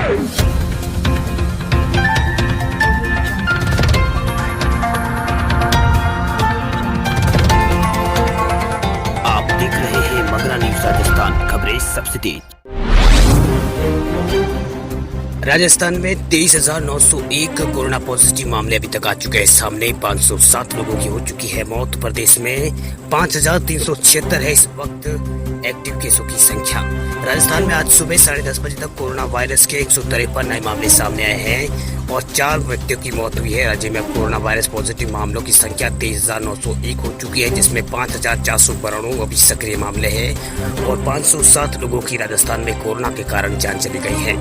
आप देख रहे हैं मगरा न्यूज राजस्थान, खबरें सबसे तेज। राजस्थान में 23,901 कोरोना पॉजिटिव मामले अभी तक आ चुके हैं सामने। 507 लोगों की हो चुकी है मौत। प्रदेश में 5,376 है इस वक्त एक्टिव केसों की संख्या। राजस्थान में आज सुबह 10:30 बजे तक कोरोना वायरस के 153 नए मामले सामने आए हैं और 4 व्यक्तियों की मौत हुई है। राज्य में अब कोरोना वायरस पॉजिटिव मामलों की संख्या 23,901 हो चुकी है, जिसमें 5,492 अभी सक्रिय मामले हैं और 507 लोगों की राजस्थान में कोरोना के कारण जान चली गई है।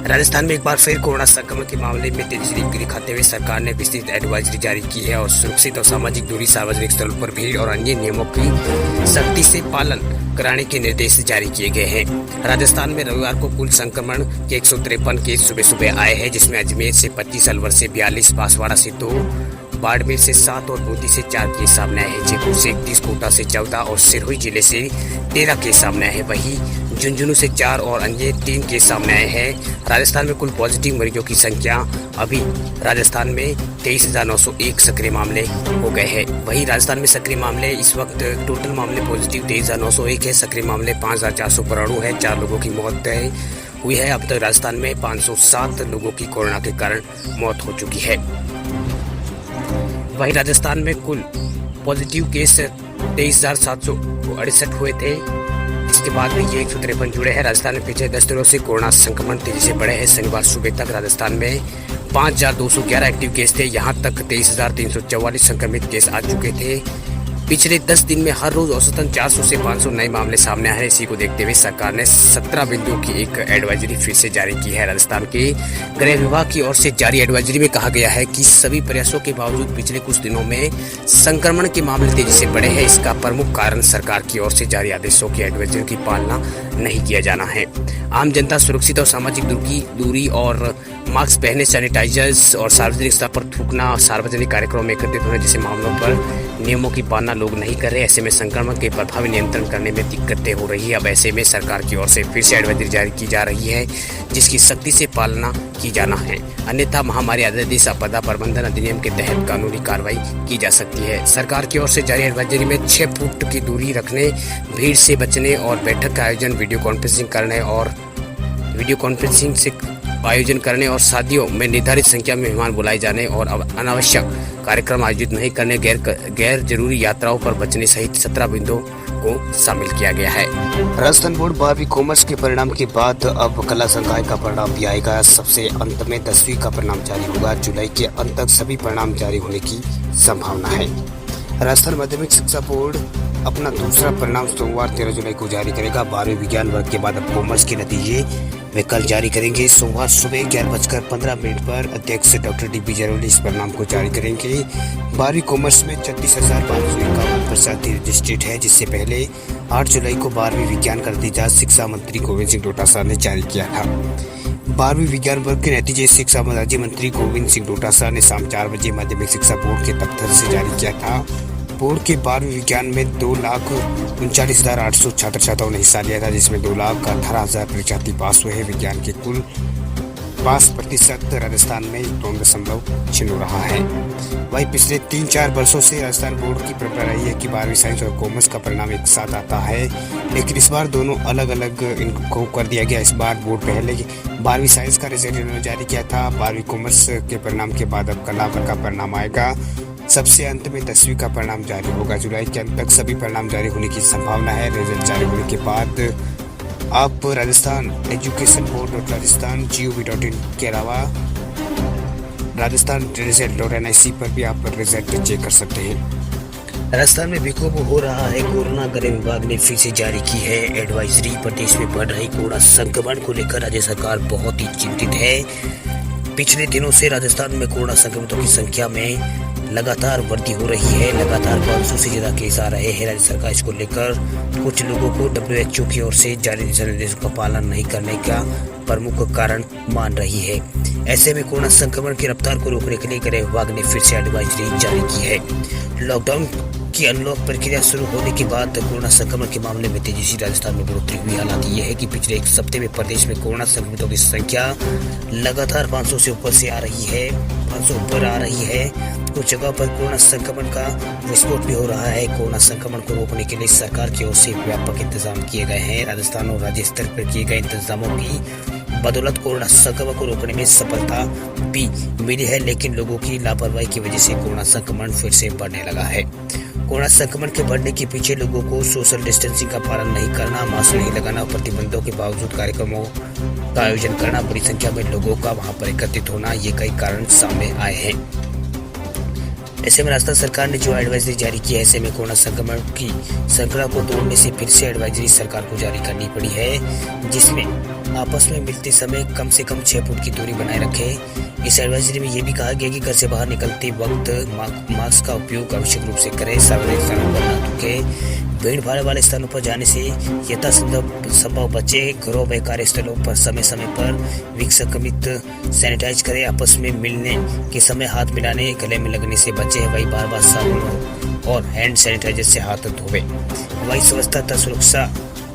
राजस्थान में एक बार फिर कोरोना संक्रमण के मामले में तेजी दिखाते हुए सरकार ने विस्तृत एडवाइजरी जारी की है और सुरक्षित और सामाजिक दूरी, सार्वजनिक स्थलों पर भीड़ और अन्य नियमों की सख्ती से पालन कराने के निर्देश जारी किए गए हैं। राजस्थान में रविवार को कुल संक्रमण के 153 केस सुबह आए हैं, जिसमें अजमेर से 25, अलवर से 42, बांसवाड़ा से 2, बाड़मेर से 7 और बूंदी से 4 केस सामने आए हैं। जयपुर से 31, कोटा से 14 और सिरोही जिले से 13 केस सामने आए हैं। वहीं झुंझुनू से 4 और अन्य 3 केस सामने आए हैं। राजस्थान में कुल पॉजिटिव मरीजों की संख्या अभी राजस्थान में 23,901 सक्रिय मामले हो गए हैं। वहीं राजस्थान में सक्रिय मामले इस वक्त टोटल मामले पॉजिटिव 23,901 है। सक्रिय मामले 5,492 है। 4 लोगों की मौत हुई है। अब तक राजस्थान में 507 लोगों की कोरोना के कारण मौत हो चुकी है। वहीं राजस्थान में कुल पॉजिटिव केस 23,768 हुए थे। इसके बाद में ये 153 जुड़े हैं। राजस्थान में पिछले 10 दिनों से कोरोना संक्रमण तेजी से बढ़े हैं। शनिवार सुबह तक राजस्थान में 5,211 एक्टिव केस थे। यहाँ तक 23,344 संक्रमित केस आ चुके थे। पिछले 10 दिन में हर रोज औसतन 400 से 500 नए मामले सामने आए हैं। इसी को देखते हुए सरकार ने 17 बिंदुओं की एक एडवाइजरी फिर से जारी की है। राजस्थान के गृह विभाग की ओर से जारी एडवाइजरी में कहा गया है कि सभी प्रयासों के बावजूद पिछले कुछ दिनों में संक्रमण के मामले तेजी से बढ़े हैं। इसका प्रमुख कारण सरकार की ओर से जारी आदेशों की एडवाइजरी की पालना नहीं किया जाना है। आम जनता सुरक्षित और सामाजिक दूरी और मास्क पहने, सैनिटाइजर्स और सार्वजनिक स्थल पर थूकना, सार्वजनिक कार्यक्रमों में एकत्रित होने जैसे मामलों पर नियमों की पालना लोग नहीं कर रहे। ऐसे में संक्रमण के प्रभावी नियंत्रण करने में दिक्कतें हो रही है। अब ऐसे में सरकार की ओर से फिर से एडवाइजरी जारी की जा रही है, जिसकी सख्ती से पालना की जाना है, अन्यथा महामारी आदेश आपदा प्रबंधन अधिनियम के तहत कानूनी कार्रवाई की जा सकती है। सरकार की ओर से जारी एडवाइजरी में 6 फुट की दूरी रखने, भीड़ से बचने और बैठक का आयोजन वीडियो कॉन्फ्रेंसिंग से आयोजन करने और शादियों में निर्धारित संख्या में मेहमान बुलाए जाने और अनावश्यक कार्यक्रम आयोजित नहीं करने, गैर जरूरी यात्राओं पर बचने सहित 17 बिंदुओं को शामिल किया गया है। राजस्थान बोर्ड 12वीं कॉमर्स के परिणाम के बाद अब कला संकाय का परिणाम भी आएगा। सबसे अंत में 10वीं का परिणाम जारी होगा। जुलाई के अंत तक सभी परिणाम जारी होने की संभावना है। राजस्थान माध्यमिक शिक्षा बोर्ड अपना दूसरा परिणाम सोमवार 13 जुलाई को जारी करेगा। 12वीं विज्ञान वर्ग के बाद अब कॉमर्स के नतीजे वे कल जारी करेंगे। सोमवार सुबह 11:15 पर अध्यक्ष डॉक्टर डी.पी. जरौली इस परिणाम को जारी करेंगे। 12वीं कॉमर्स में 36,551 प्रतिशत रजिस्ट्रेड है, जिससे पहले 8 जुलाई को 12वीं विज्ञान का नतीजा शिक्षा मंत्री गोविंद सिंह डोटासरा ने जारी किया था। 12वीं विज्ञान वर्ग के नतीजे शिक्षा राज्य मंत्री गोविंद सिंह डोटासरा ने शाम 4 बजे माध्यमिक शिक्षा बोर्ड के दफ्तर से जारी किया था। बोर्ड के 12वीं विज्ञान में 2,39,800 छात्र छात्राओं ने हिस्सा लिया था, जिसमें 2,18,000 परीक्षार्थी पास हुए हैं। विज्ञान के कुल पास प्रतिशत राजस्थान में 2.6 रहा है। वहीं पिछले 3-4 वर्षों से राजस्थान बोर्ड की परंपरा रही है कि 12वीं साइंस और कॉमर्स का परिणाम एक साथ आता है, लेकिन इस बार दोनों अलग अलग इनको कर दिया गया। इस बार बोर्ड पहले 12वीं साइंस का रिजल्ट इन्होंने जारी किया था। 12वीं कॉमर्स के परिणाम के बाद अब कला का परिणाम आएगा। सबसे अंत में 10वीं का परिणाम जारी होगा। जुलाई के अंत तक सभी परिणाम जारी होने की संभावना है। रिजल्ट जारी होने के बाद आप Rajasthan education board Rajasthan gov.in के अलावा राजस्थान result.nic पर भी आप रिजल्ट चेक कर सकते हैं। राजस्थान में बेखौफ हो रहा है कोरोना। गृह विभाग ने फिर से जारी की है एडवाइजरी। प्रदेश में बढ़ रही कोरोना संक्रमण को लेकर राज्य सरकार बहुत ही चिंतित है। पिछले दिनों से राजस्थान में कोरोना संक्रमितों की संख्या में लगातार वृद्धि हो रही है। लगातार 500 से ज्यादा केस आ रहे हैं। राज्य सरकार इसको लेकर कुछ लोगों को WHO की ओर से जारी दिशा निर्देशों का पालन नहीं करने का प्रमुख कारण मान रही है। ऐसे में कोरोना संक्रमण की रफ्तार को रोकने के लिए गृह विभाग ने फिर से एडवाइजरी जारी की है। लॉकडाउन की अनलॉक प्रक्रिया शुरू होने के बाद कोरोना संक्रमण के मामले में तेजी से राजस्थान में बढ़ोतरी हुई। हालांकि यह है कि पिछले एक सप्ताह में प्रदेश में कोरोना संक्रमितों की संख्या लगातार 500 से ऊपर आ रही है। कुछ जगह पर कोरोना संक्रमण का विस्फोट भी हो रहा है। कोरोना संक्रमण को रोकने के लिए सरकार की ओर से व्यापक इंतजाम किए गए हैं। राजस्थान और राज्य स्तर पर किए गए इंतजामों की बदौलत कोरोना संक्रमण को रोकने में सफलता भी मिली है, लेकिन लोगों की लापरवाही की वजह से कोरोना संक्रमण फिर से बढ़ने लगा है। कोरोना संक्रमण के बढ़ने के पीछे लोगों को सोशल डिस्टेंसिंग का पालन नहीं करना, मास्क नहीं लगाना, प्रतिबंधों के बावजूद कार्यक्रमों का आयोजन करना, बड़ी संख्या में लोगों का वहां पर एकत्रित होना, ये कई कारण सामने आए हैं। ऐसे में राजस्थान सरकार ने जो एडवाइजरी जारी की है, ऐसे में कोरोना संक्रमण की श्रृंखला को तोड़ने से फिर से एडवाइजरी सरकार को जारी करनी पड़ी है, जिसमें आपस में मिलते समय कम से कम 6 फुट की दूरी बनाए रखें। इस एडवाइजरी में यह भी कहा गया कि घर से बाहर निकलते वक्त मास्क का उपयोग आवश्यक रूप से करें, सार्वजनिक स्थानों पर न थूकें, भीड़ भाड़ वाले स्थानों पर जाने से यथासंभव बचे, घरों व कार्यस्थलों पर समय समय पर विसंक्रमित सैनिटाइज करें, आपस में मिलने के समय हाथ मिलाने, गले में लगने से बचे, वही बार बार साबुन और हैंड सैनिटाइजर से हाथ धोवे, वही स्वच्छता तथा सुरक्षा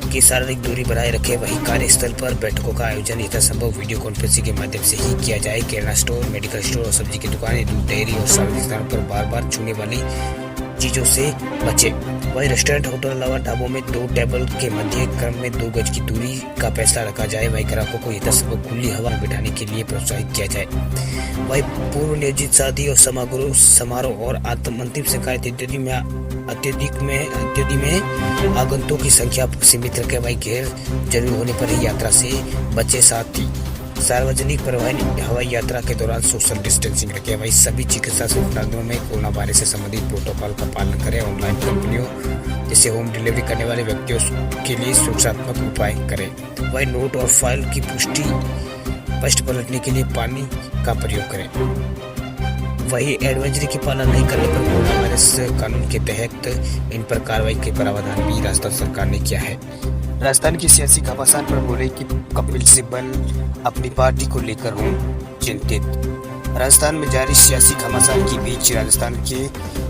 की शारीरिक दूरी बनाए रखे, वही कार्यस्थल पर बैठकों का आयोजन यथासंभव वीडियो कॉन्फ्रेंसिंग के माध्यम से ही किया जाए, किराना स्टोर, मेडिकल स्टोर और सब्जी की दुकानें, दूध, डेयरी और सार्वजनिक स्थानों पर बार बार छूने वाली चीजों से बचे, वही रेस्टोरेंट, होटल अलावा ढाबों में 2 टेबल के मध्य क्रम में 2 गज की दूरी का फैसला रखा जाए, वही ग्राहकों को यथासंभव खुली हवा में बिठाने के लिए प्रोत्साहित किया जाए, वही पूर्व नियोजित शादी और समारोह और अंतिम संस्कार इत्यादि में आगंतुकों की संख्या सीमित रखे, वही गैर जरूरी होने पर ही यात्रा से बचे, साथ ही सार्वजनिक परिवहन हवाई यात्रा के दौरान सोशल डिस्टेंसिंग रखें, वही सभी चिकित्सा संस्थानों में कोरोना वायरस से संबंधित प्रोटोकॉल का पालन करें, ऑनलाइन कंपनियों जैसे होम डिलीवरी करने वाले व्यक्तियों के लिए सुरक्षात्मक उपाय करें, वही नोट और फाइल की पृष्ठ पलटने के लिए पानी का प्रयोग करें, वही एडवाइजरी की पालना नहीं करने पर कोरोना वायरस कानून के तहत इन पर कार्रवाई के प्रावधान भी राजस्थान सरकार ने किया है। राजस्थान की सियासी घमासान पर बोले कि कपिल सिब्बल अपनी पार्टी को लेकर हों चिंतित। राजस्थान में जारी सियासी घमासान के बीच राजस्थान के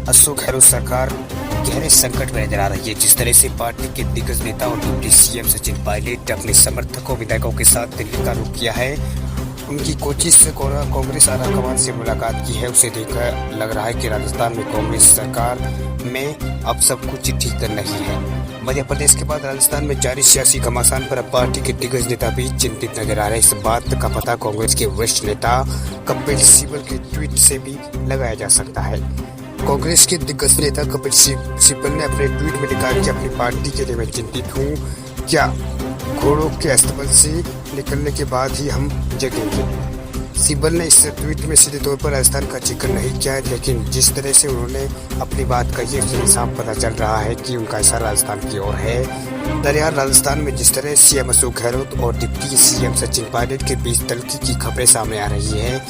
अशोक गहलोत सरकार गहरे संकट में नजर आ रही है। जिस तरह से पार्टी के दिग्गज नेता और डिप्टी सीएम सचिन पायलट अपने समर्थकों विधायकों के साथ दिल्ली का रुख किया है, उनकी कोचिस से कांग्रेस आला कमान से मुलाकात की है, उसे देखकर लग रहा है कि राजस्थान में कांग्रेस सरकार में अब सब कुछ ठीक नहीं है। मध्य प्रदेश के बाद राजस्थान में जारी सियासी घमासान पर अब पार्टी के दिग्गज नेता भी चिंतित नजर आ रहे हैं। इस बात का पता कांग्रेस के वरिष्ठ नेता कपिल सिब्बल के ट्वीट से भी लगाया जा सकता है। कांग्रेस के दिग्गज नेता कपिल सिब्बल ने अपने ट्वीट में लिखा कि अपनी पार्टी के लिए मैं चिंतित हूँ, क्या घोड़ों के अस्तबल से निकलने के बाद ही हम जगेंगे। सिब्बल ने इस ट्वीट में सीधे तौर पर राजस्थान का जिक्र नहीं किया, लेकिन जिस तरह से उन्होंने अपनी बात कही उससे साफ पता चल रहा है कि उनका इशारा राजस्थान की ओर है। दरअसल राजस्थान में जिस तरह सीएम अशोक गहलोत और डिप्टी सीएम सचिन पायलट के बीच तल्खी की खबरें सामने आ रही है,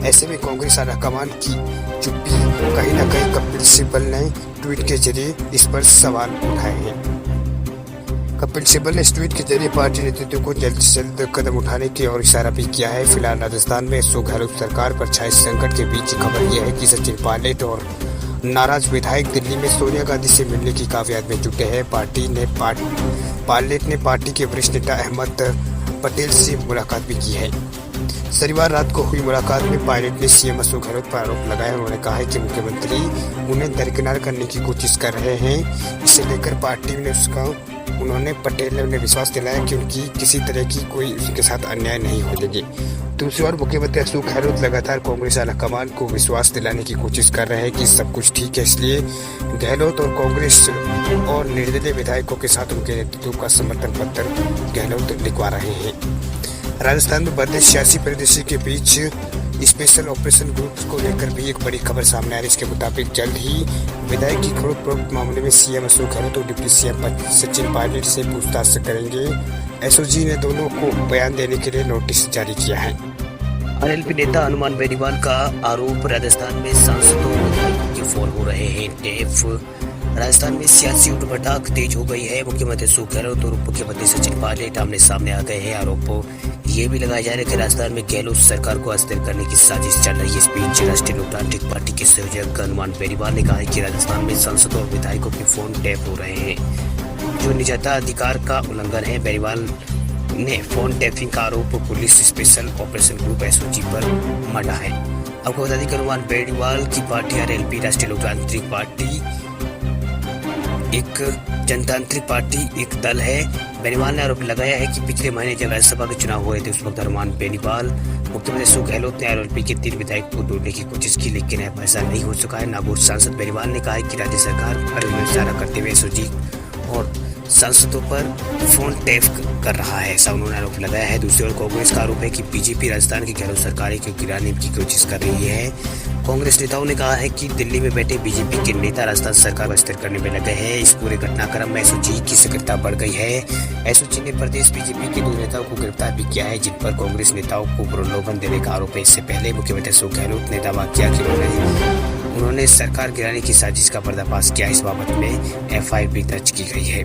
ऐसे में कांग्रेस आलाकमान की चुप्पी कहीं न कहीं कपिल सिब्बल ने ट्वीट के जरिए इस पर सवाल उठाए हैं। कपिल सिब्बल ने इस ट्वीट के जरिए पार्टी नेतृत्व को जल्द से जल्द कदम उठाने की ओर इशारा भी किया है। फिलहाल राजस्थान में अशोक गहलोत सरकार पर छाए संकट के बीच खबर यह है कि सचिन पायलट और नाराज विधायक दिल्ली में सोनिया गांधी से मिलने की कावियात में जुटे हैं। पायलट ने पार्टी के वरिष्ठ नेता अहमद पटेल से मुलाकात भी की है। शनिवार रात को हुई मुलाकात में पायलट ने सीएम अशोक गहलोत पर आरोप लगाया। उन्होंने कहा है कि मुख्यमंत्री उन्हें दरकिनार करने की कोशिश कर रहे हैं। इसे लेकर पार्टी ने पटेल ने उन्हें विश्वास दिलाया कि उनकी किसी तरह की कोई उसके साथ अन्याय नहीं होगी। दूसरी ओर मुख्यमंत्री अशोक गहलोत लगातार कांग्रेस आलाकमान को विश्वास दिलाने की कोशिश कर रहे हैं कि सब कुछ ठीक है, इसलिए गहलोत और कांग्रेस और निर्दलीय विधायकों के साथ उनके नेतृत्व का समर्थन पत्र गहलोत लिखवा रहे हैं। राजस्थान में बढ़ते सियासी परिदृश्य के बीच स्पेशल ऑपरेशन ग्रुप को लेकर भी एक बड़ी खबर सामने आ रही है। इसके मुताबिक जल्द ही विधायक की खरीद फरोख्त मामले में सीएम अशोक गहलोत और डिप्टी सीएम सचिन पायलट से पूछताछ करेंगे। एसओजी ने दोनों को बयान देने के लिए नोटिस जारी किया है। एलएलपी नेता हनुमान बेनीवाल का आरोप, राजस्थान में सांसदों के फॉल हो रहे हैं टेप। राजस्थान में सियासी उठपटांग तेज हो गई है। मुख्यमंत्री अशोक गहलोत और उप मुख्यमंत्री सचिन पायलट आमने सामने आ गए हैं। आरोप ये भी लगाया जा रहा है कि राजस्थान में गहलोत सरकार को अस्थिर करने की साजिश चल रही है। इस बीच राष्ट्रीय लोकतांत्रिक पार्टी के संयोजक हनुमान बेनीवाल ने कहा है कि राजस्थान में सांसदों और विधायकों के फोन टैप हो रहे हैं, जो निजता अधिकार का उल्लंघन है। बेनीवाल ने फोन टैपिंग का आरोप police special operation group SOG पर मढ़ा है। आपको बता दें कि हनुमान बेनीवाल की पार्टी आरएलपी राष्ट्रीय लोकतांत्रिक पार्टी एक जनतांत्रिक पार्टी एक दल है। बेनीवाल ने आरोप लगाया है कि पिछले महीने जब राज्यसभा के चुनाव हुए थे, उस वक्त हनुमान बेनीवाल, मुख्यमंत्री अशोक गहलोत ने आरएलपी के 3 विधायकों को तोड़ने की कोशिश की, लेकिन अब ऐसा नहीं हो सका है। नागौर सांसद बेनीवाल ने कहा है कि राज्य सरकार पर इशारा करते हुए एसओजी और सांसदों पर फोन टैप कर रहा है, ऐसा उन्होंने आरोप लगाया है। दूसरी ओर कांग्रेस का आरोप है कि बीजेपी राजस्थान की गहलोत सरकार को गिराने की कोशिश कर रही है। कांग्रेस नेताओं ने कहा है कि दिल्ली में बैठे बीजेपी के नेता राजस्थान सरकार को अस्थिर करने में लगे हैं। इस पूरे घटनाक्रम में एसओजी की सक्रियता बढ़ गई है। एसओजी ने प्रदेश बीजेपी के 2 नेताओं को गिरफ्तार भी किया है, जिन पर कांग्रेस नेताओं को प्रलोभन देने का आरोप है। इससे पहले मुख्यमंत्री अशोक गहलोत ने दावा किया कि उन्होंने सरकार गिराने की साजिश का पर्दाफाश किया। इस बाबत में एफआईआर भी दर्ज की गई है।